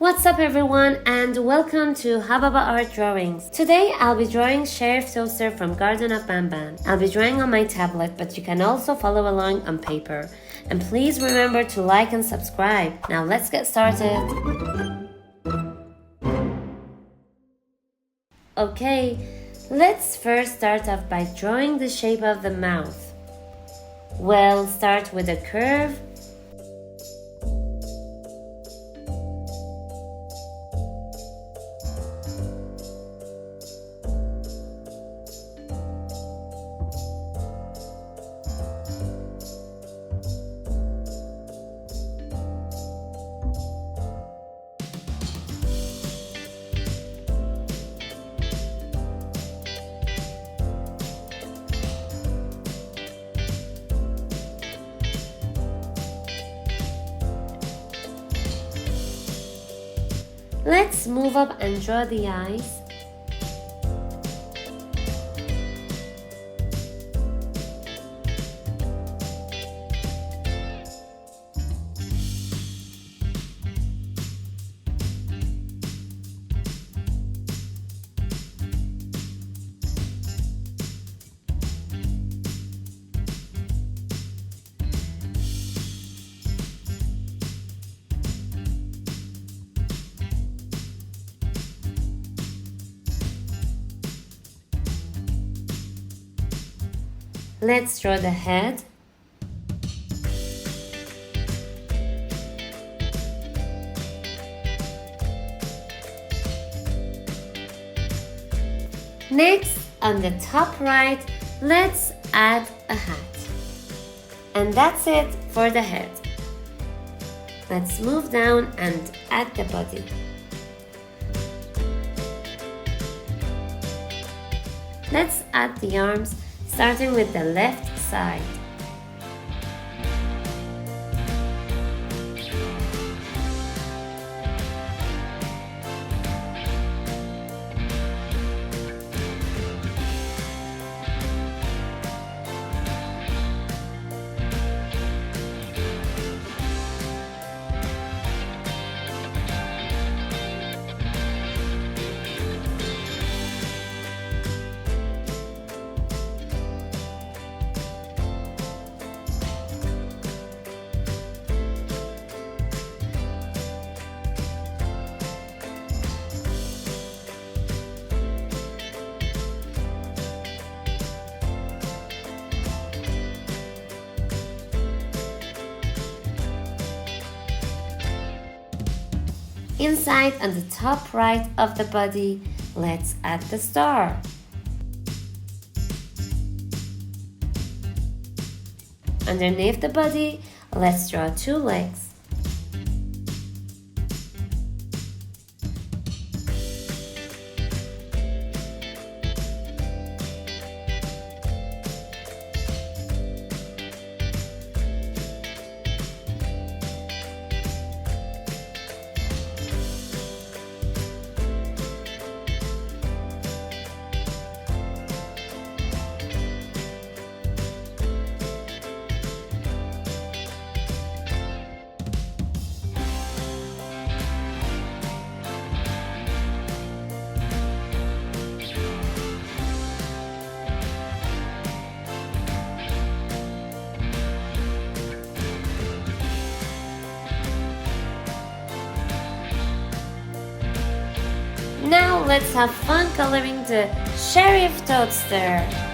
What's up everyone and welcome to Hababa Art Drawings. Today I'll be drawing Sheriff Toadster from Garten of Banban. I'll be drawing on my tablet, but you can also follow along on paper. And please remember to like and subscribe. Now let's get started. Okay, let's first start off by drawing the shape of the mouth. We'll start with a curve. Let's move up and draw the eyes. Let's draw the head. Next, on the top right, let's add a hat. And that's it for the head. Let's move down and add the body. Let's add the arms, starting with the left side. Inside on the top right of the body, let's add the star. Underneath the body, let's draw two legs. Now let's have fun coloring the Sheriff Toadster.